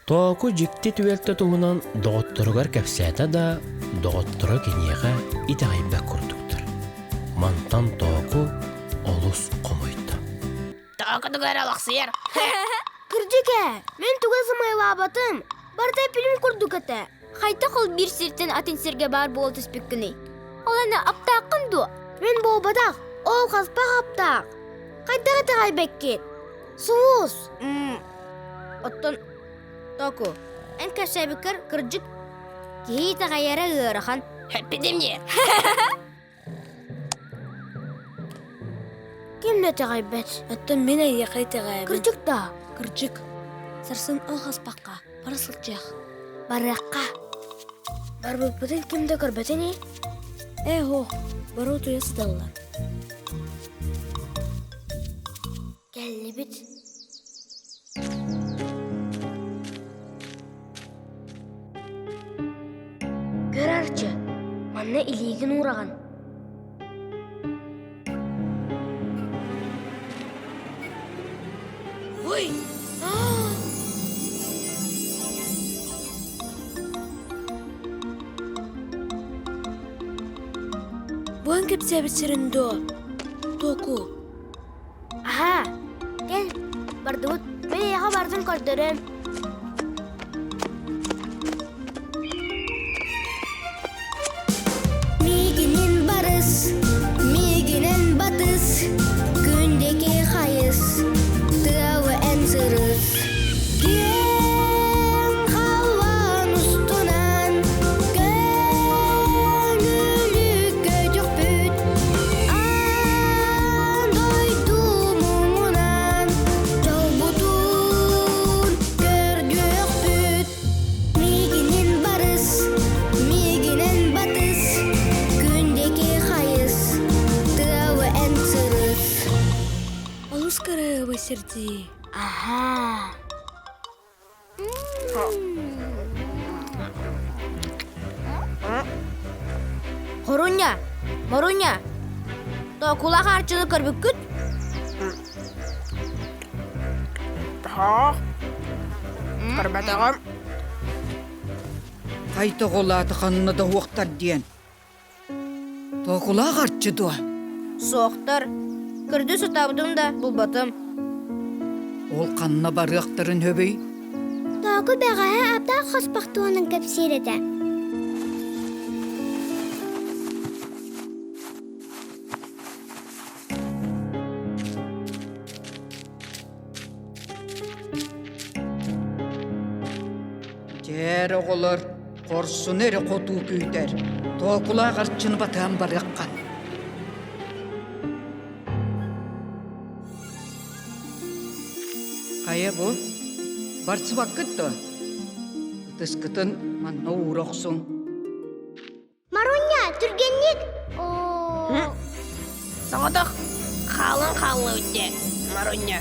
Току жикти түвелті туғынан доғыттырығар кәпсәті да доғыттыры кенеға итағайбәк күрдіктір. Мантан току олус қомойды. Току түгер алақсыйыр. Кырдыке, мен түгел замайлабатым. Барда фильм күрдік әті. Қайта қол бір сертен атенсерге бар бол түспеккіні. Оланы аптақын ду. Мен болбадақ, ол қаспақ аптақ. Қайта тағайбәк кет. Суыз. Оттон Току, ән кәшәбікір кырджык кей тағайара ғырахан. Хөппедемне. Кемді тағайбәт? Оттон мен әйе қай тағайбын. Кырдык та. Кырджык. Сарсын ол қаспаққа, парасылчақ. Бараққа. Бар бұлпыдың кемді көрбәтіне? Хо, бару туя сыдаллар. Кәлі біт. Көр арчы, манна илейгін ураған. Ой! Буан кепсәбі сірінді. Току. Аха, кәл, барды бұд. Мен еға бардым көрдірім. Мигінен барыс, мигінен батыс, күндеке қайыс, тауы ән сырыс. Кен қалан ұстынан, көңілі көтік бүт. Андай думумынан, жол бұтын көрдік бүт. Мигінен барыс, мигінен батыс, күндеке қайыс, тауы ән сырыс. Олыс қарығы серді. Аха. Маруня. Токула қарчыны көрбік күт. Көрбәтіғім. Қайта қолаты қанына да оқтар дейін. Тоқыла қарчы дуа. Соқтар. Кірді сұтабыдым да бұл батым. Ол қанына бары ақтарын өбей. Току бәғая апта қоспақты оның көпсереді. Жер оғылыр, қорсын әрі қоту күйдер. Тоқыла қарчыны батан бары аққан. Қая бұ? Барсы бақытты. Тұскытын манна ұрақсың. Маруня, түргеннік. Саңадық қалын өтте, Маруня.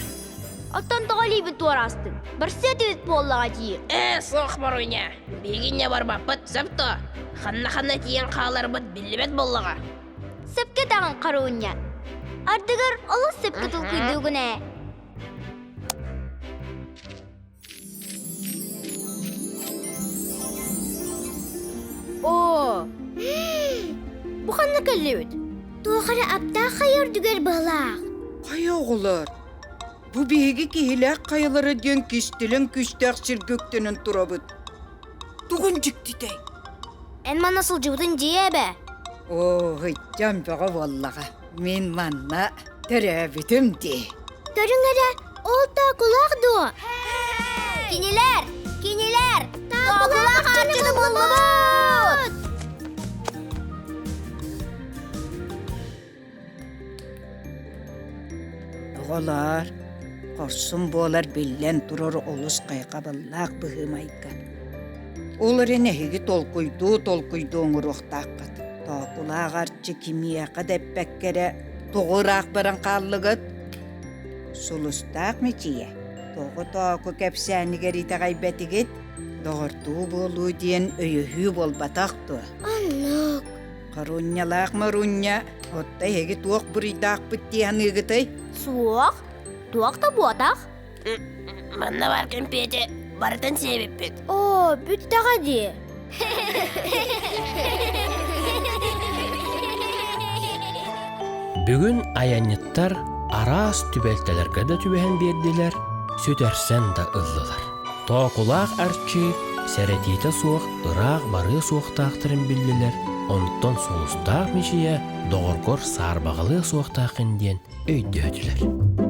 Оттан тоғалей біт орастын. Бір сәті өт боллаға дейі. Соқ, Маруня. Бегінне бар баппыт, сәпті. Ханна тиен қалар бұт білібет боллаға. Сәпке тағын қаруыня. Ардығыр олы сәпке тұл күйдігіне. Бұ қанна кәлі өт? Тоқары апта қайыр дүгер бағлақ. Қая оғылыр? Бұ бейгі кейләк қайылары ден кестілін күштәк сіргөктенін тұрабыд. Тұғын жүктідей. Ән манасыл жуытын жия бә. Ғыттан баға валлаға. Мен манна тәрәбітім де. Көріңері, ол тоқылақ ду. Кенелер! Тоқылақ қарчыны болы бұд. Оғалар, қорсын болар білен тұрар олыс қайқа баллақ бұғым айқан. Олар әнәхігі толқойду оңыр оқтаққат. Тоқылақ арчы кимияқа дәппәккері тоғырақ баран қаллығыт. Сұлыстақ метие. Тоғы тоқы кәпсәнігер итағай бәтігет. Доғырту болу дейін өйіхі бол батақты. Анық. Қаруннялақ маруня. Отта еге туақ бұридақ бұтті анығытай. Суақ? Туақ та буатақ? Манна бар кемпеті. барытын себеппит. О, бүттаға де. Бүгін аянниттар араас түбелтелерге да түбәһен бердилер, сөдерсен да ыллылар. Тоқулақ арчы сәрәтейті суық ырақ бары суықтақтырын білділер, онтон соғыстақ мешия доғыргор сарбағылы суықтақын ден өйді өділер.